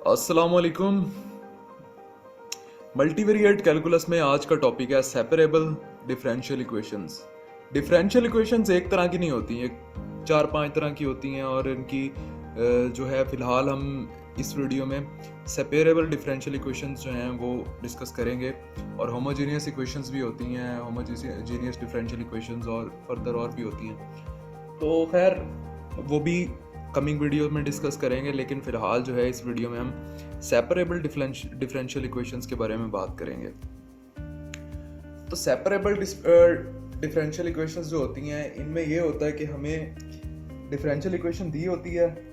अस्सलाम वालेकुम। Multivariate calculus में आज का टॉपिक है separable differential equations. Differential equations एक तरह की नहीं होती हैं, 4-5 तरह की होती हैं और इनकी जो है फ़िलहाल हम इस वीडियो में सेपरेबल डिफरेंशियल इक्वेशंस जो हैं वो डिस्कस करेंगे। और होमोजेनियस इक्वेशंस भी होती हैं, होमोजेनियस डिफरेंशियल इक्वेशंस और फर्दर और भी होती हैं। तो खैर वो भी कमिंग वीडियो में डिस्कस करेंगे, लेकिन फ़िलहाल जो है इस वीडियो में हम सेपरेबल डिफरेंशियल इक्वेशंस के बारे में बात करेंगे। तो सेपरेबल डिफरेंशियल इक्वेशंस जो होती हैं इनमें ये होता है कि हमें डिफरेंशियल इक्वेशन दी होती है,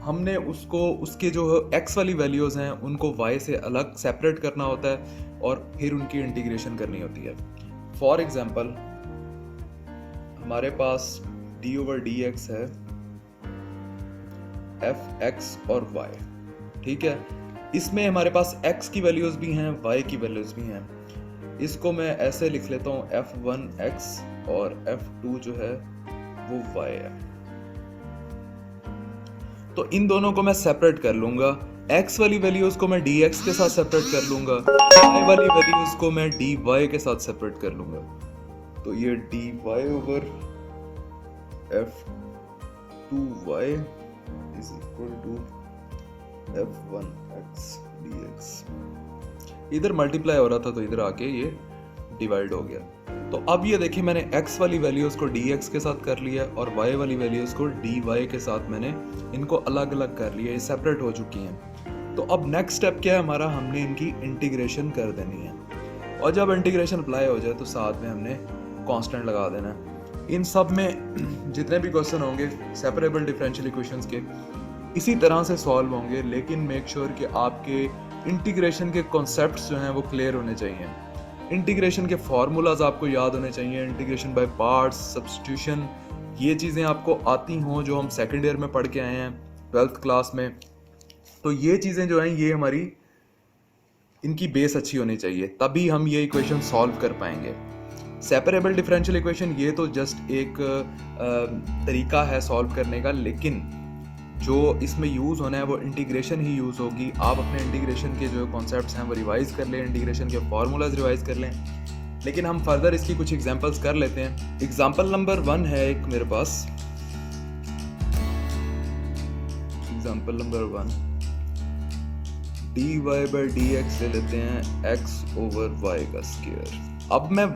हमने उसको उसके जो x वाली वैल्यूज़ हैं उनको y से अलग सेपरेट करना होता है और फिर उनकी इंटीग्रेशन करनी होती है। फॉर एग्जांपल हमारे पास d/dx है f(x) और y, ठीक है। इसमें हमारे पास x की वैल्यूज भी हैं, y की वैल्यूज भी हैं। इसको मैं ऐसे लिख लेता हूँ f(1)x और f(2) जो है वो y है। तो इन दोनों को मैं सेपरेट कर लूंगा। x वाली वैल्यूज को मैं dx के साथ सेपरेट कर लूंगा, y वाली वैल्यूज को मैं dy के साथ सेपरेट कर लूंगा। तो ये dy/f(2y) is equal to f(1)x dx। इधर मल्टीप्लाई हो रहा था तो इधर आके ये डिवाइड हो गया। तो अब ये देखिए मैंने x वाली वैल्यूज को dx के साथ कर लिया और y वाली वैल्यूज को dy के साथ मैंने इनको अलग अलग कर लिया, ये सेपरेट हो चुकी हैं। तो अब नेक्स्ट स्टेप क्या है हमारा, हमने इनकी इंटीग्रेशन कर देनी है। और जब इंटीग्रेशन अप्लाई हो जाए तो साथ में हमने कांस्टेंट लगा देना है। इन सब में जितने भी क्वेश्चन होंगे सेपरेबल डिफरेंशियल इक्वेशंस के इसी तरह से सॉल्व होंगे, लेकिन मेक श्योर कि आपके इंटीग्रेशन के कॉन्सेप्ट्स जो हैं वो क्लियर होने चाहिए। इंटीग्रेशन के फार्मूलाज आपको याद होने चाहिए, इंटीग्रेशन बाय पार्ट्स, सब्स्टिट्यूशन, ये चीज़ें आपको आती हों जो हम सेकेंड ईयर में पढ़ के आए हैं 12th क्लास में। तो ये चीज़ें जो हैं ये हमारी इनकी बेस अच्छी होनी चाहिए, तभी हम ये इक्वेशन सॉल्व कर पाएंगे। सेपरेबल डिफरेंशियल इक्वेशन ये तो जस्ट एक तरीका है सॉल्व करने का, लेकिन जो इसमें यूज़ होना है वो इंटीग्रेशन ही यूज़ होगी। आप अपने इंटीग्रेशन के जो कॉन्सेप्ट्स हैं वो रिवाइज कर लें, इंटीग्रेशन के फार्मूलाज रिवाइज कर लें। लेकिन हम फर्दर इसकी कुछ एग्जांपल्स कर लेते हैं। एग्जांपल नंबर 1 है एक मेरे पास। एग्जांपल नंबर 1 dy/dx ले लेते हैं x/y का स्क्वायर। अब मैं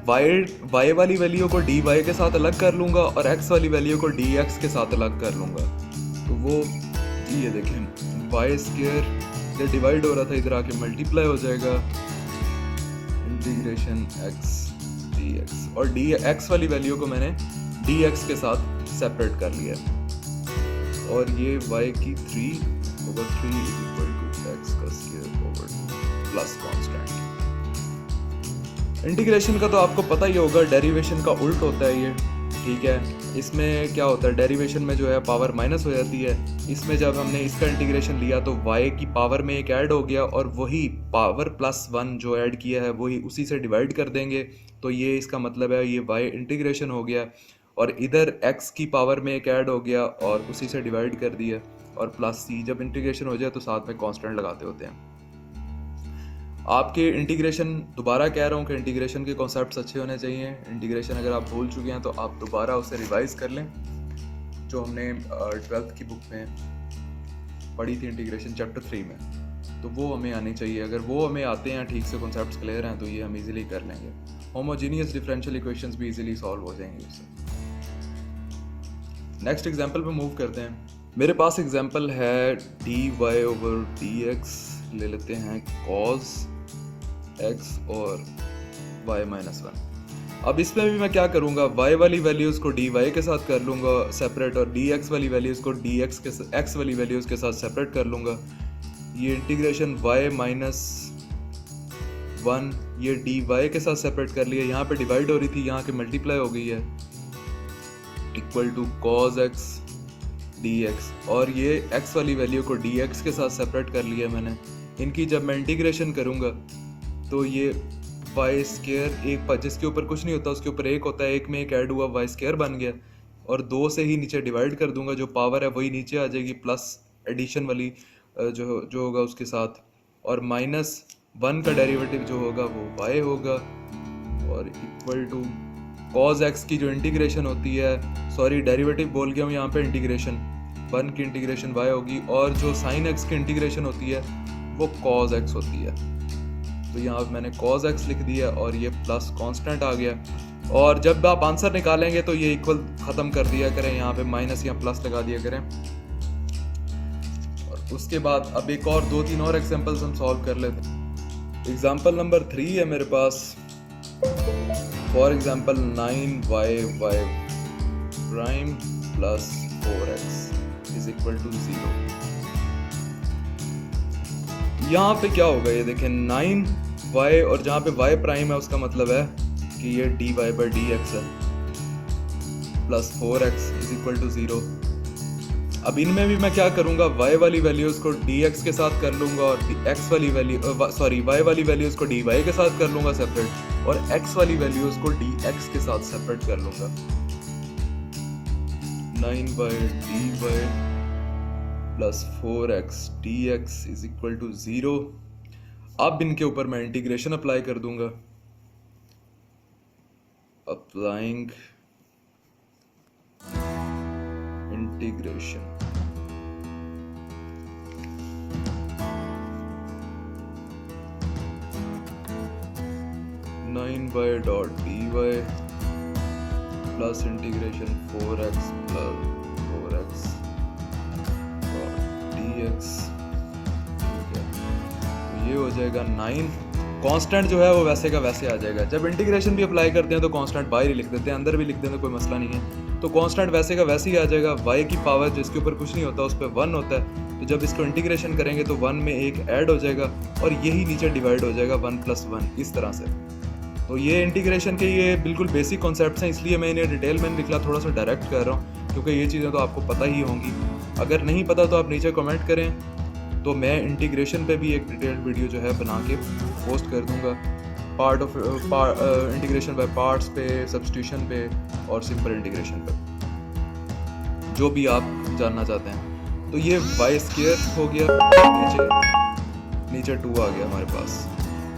y वाली वैल्यू को dy के साथ अलग कर लूंगा और x वाली वैल्यू को dx के साथ अलग कर लूंगा। तो वो ये देखें y² ये डिवाइड हो रहा था, इधर आके मल्टीप्लाई हो जाएगा इंटीग्रेशन x dx, और x वाली वैल्यू को मैंने dx के साथ सेपरेट कर लिया। और ये y³ is equal to x का square over 2 plus constant. Integration का तो आपको पता ही होगा, डेरिवेशन का उल्ट होता है ये, ठीक है। इसमें क्या होता है, डेरिवेशन में जो है पावर माइनस हो जाती है। इसमें जब हमने इसका इंटीग्रेशन लिया तो y की पावर में एक ऐड हो गया और वही पावर +1 जो ऐड किया है वही उसी से डिवाइड कर देंगे। तो ये इसका मतलब है ये y इंटीग्रेशन हो गया, और इधर x की पावर में एक ऐड हो गया और उसी से डिवाइड कर दिया, और +c जब इंटीग्रेशन हो जाए तो साथ में कांस्टेंट लगाते होते हैं। आपके इंटीग्रेशन, दोबारा कह रहा हूँ कि इंटीग्रेशन के कॉन्सेप्ट्स अच्छे होने चाहिए। इंटीग्रेशन अगर आप भूल चुके हैं तो आप दोबारा उसे रिवाइज कर लें, जो हमने 12th की बुक में पढ़ी थी इंटीग्रेशन चैप्टर 3 में, तो वो हमें आनी चाहिए। अगर वो हमें आते हैं, ठीक से कॉन्सेप्ट्स क्लियर हैं, तो ये हम इजीली कर लेंगे। होमोजेनियस डिफरेंशियल इक्वेशंस भी इजीली सॉल्व हो जाएंगे उससे। नेक्स्ट एग्जांपल पे मूव करते हैं। मेरे पास एग्जांपल है dy/dx ले लेते हैं cos x और y-1। अब इसमें भी मैं क्या करूँगा, y वाली वैल्यूज़ को dy के साथ कर लूँगा सेपरेट, और dx वाली वैल्यूज़ को x वाली वैल्यूज़ के साथ सेपरेट कर लूँगा। ये इंटीग्रेशन y-1 ये dy के साथ सेपरेट कर लिया, यहाँ पे डिवाइड हो रही थी, यहाँ के मल्टीप्लाई हो गई है, equal to cos x dx, और ये x वाली वैल्यू को dx के साथ सेपरेट कर लिया मैंने। इनकी जब मैं इंटीग्रेशन करूँगा तो ये y² एक जिसके ऊपर कुछ नहीं होता उसके ऊपर एक होता है, एक में एक ऐड हुआ y² बन गया, और 2 से ही नीचे डिवाइड कर दूंगा, जो पावर है वही नीचे आ जाएगी, प्लस एडिशन वाली जो जो होगा उसके साथ, और -1 का डेरिवेटिव जो होगा वो y होगा, और इक्वल टू cos x की जो इंटीग्रेशन होती है, सॉरी डेरिवेटिव बोल गया हूँ यहाँ पे, इंटीग्रेशन 1 की इंटीग्रेशन y होगी, और जो sin x की इंटीग्रेशन होती है वो cos x होती है। तो यहाँ पे मैंने cos x लिख दिया और ये प्लस कांस्टेंट आ गया। और जब आप आंसर निकालेंगे तो ये इक्वल ख़त्म कर दिया करें, यहाँ पे माइनस या प्लस लगा दिया करें। और उसके बाद अब एक और 2-3 और एग्जांपल्स हम सॉल्व कर लेते हैं। एग्जांपल नंबर 3 है मेरे पास, for example 9y prime plus 4x is equal to 0। यहाँ पे क्या होगा, ये देखें 9y, और जहाँ पे y प्राइम है उसका मतलब है कि ये dy बाई dx है, plus 4x is equal to 0। अब इनमें भी मैं क्या करूँगा, y वाली वैल्यूज़ को dx के साथ कर लूँगा, और x वाली वैल्यू y वाली वैल्यूज़ को dy के साथ कर लूँगा सेपरेट, और x वाली वैल्यूज़ को dx के साथ सेपरेट कर लूँगा। 9/dy plus 4x dx is equal to 0। अब इनके ऊपर मैं इंटीग्रेशन अप्लाई कर दूंगा, applying integration. (9y/dy plus integration 4x plus 4x dx, ये हो जाएगा 9। कांस्टेंट जो है वो वैसे का वैसे आ जाएगा। जब इंटीग्रेशन भी अप्लाई करते हैं तो कांस्टेंट बाहर ही लिख देते हैं, अंदर भी लिख देते हैं, कोई मसला नहीं है। तो कांस्टेंट वैसे का वैसे ही आ जाएगा। y की पावर जिसके ऊपर कुछ नहीं होता उस पर 1 होता है, तो जब इसको इंटीग्रेशन करेंगे तो 1 में एक ऐड हो जाएगा और यही नीचे डिवाइड हो जाएगा 1 + 1 इस तरह से। तो ये इंटीग्रेशन के ये बिल्कुल बेसिक कॉन्सेप्ट्स हैं, इसलिए मैं इन्हें डिटेल में निकला, थोड़ा सा डायरेक्ट कर रहा हूँ, क्योंकि ये चीज़ें तो आपको पता ही होंगी। अगर नहीं पता तो आप नीचे कमेंट करें, तो मैं इंटीग्रेशन पे भी एक डिटेल्ड वीडियो जो है बना के पोस्ट कर दूंगा, part of integration by parts पे, सब्स्टिट्यूशन पे और सिंपल इंटीग्रेशन पे, जो भी आप जानना चाहते हैं। तो ये y² हो गया, नीचे 2 आ गया हमारे पास,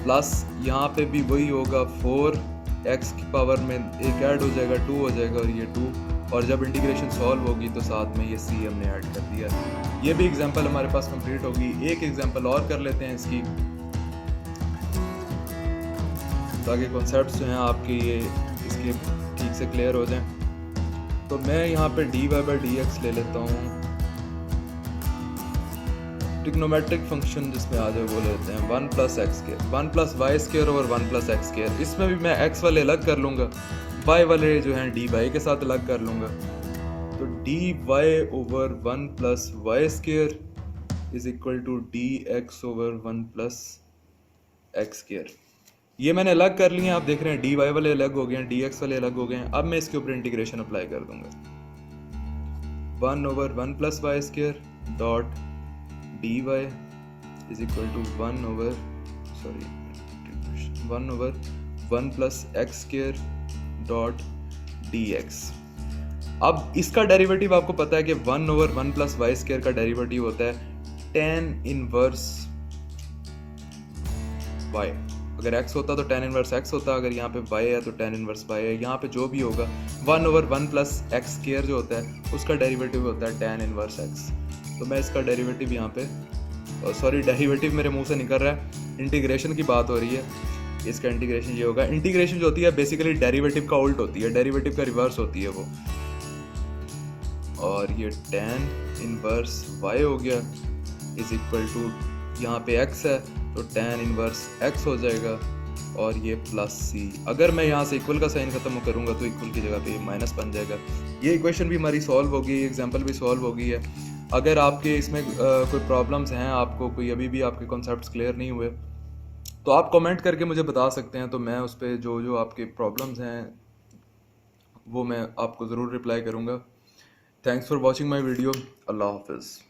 प्लस यहाँ पे भी वही होगा, 4x की पावर में एक ऐड हो जाएगा, 2 हो जाएगा, और ये 2, और जब इंटीग्रेशन सॉल्व होगी तो साथ में ये c हमने ऐड कर दिया। ये भी एग्जांपल हमारे पास कंप्लीट होगी। एक एग्जांपल और कर लेते हैं इसकी, ताकि कॉन्सेप्ट्स जो हैं आपके ये इसके ठीक से क्लियर हो जाएं। तो मैं यहाँ पे dy/dx ले लेता हूँ, ट्रिग्नोमेट्रिक फंक्शन जिसमें आ जाए वो लेते हैं, 1 + x², 1 + y² और 1 + x²। इसमें भी मैं x वाले अलग कर लूँगा, y वाले जो हैं dy के साथ अलग कर लूँगा। तो dy/1 + y² is equal to dx/1 + x²। ये मैंने अलग कर लिए हैं, आप देख रहे हैं dy वाले अलग हो गए हैं, dx वाले अलग हो गए हैं। अब मैं इसके ऊपर इंटीग्रेशन अप्लाई कर दूंगा, 1/1 + y² dot dy is equal to 1/1 + x² dot dx। अब इसका डेरिवेटिव आपको पता है कि 1/1 + y² का डेरिवेटिव होता है tan इनवर्स y। अगर x होता तो tan इनवर्स x होता, अगर यहाँ पे y है तो tan इनवर्स y है। यहाँ पे जो भी होगा 1/1 + x² जो होता है उसका डेरिवेटिव होता है tan इनवर्स x। तो मैं इसका डेरिवेटिव यहाँ पे, सॉरी डेरिवेटिव मेरे मुंह से निकल रहा है, इंटीग्रेशन की बात हो रही है, इसका इंटीग्रेशन ये होगा। इंटीग्रेशन जो होती है बेसिकली डेरिवेटिव का उल्ट होती है, डेरिवेटिव का रिवर्स होती है वो। और ये tan इनवर्स y हो गया इज इक्वल टू, यहाँ पे x है तो tan इनवर्स x हो जाएगा, और ये प्लस c। अगर मैं यहाँ से इक्वल का साइन खत्म करूँगा तो इक्वल की जगह पे माइनस बन जाएगा। ये इक्वेशन भी हमारी सॉल्व हो गई, एग्जाम्पल भी सॉल्व हो गई है। अगर आपके इसमें कोई प्रॉब्लम्स हैं, आपको कोई अभी भी आपके कॉन्सेप्ट्स क्लियर नहीं हुए, तो आप कमेंट करके मुझे बता सकते हैं। तो मैं उस पर जो जो आपके प्रॉब्लम्स हैं वो मैं आपको ज़रूर रिप्लाई करूँगा। Thanks for watching my video. अल्लाह हाफिज़।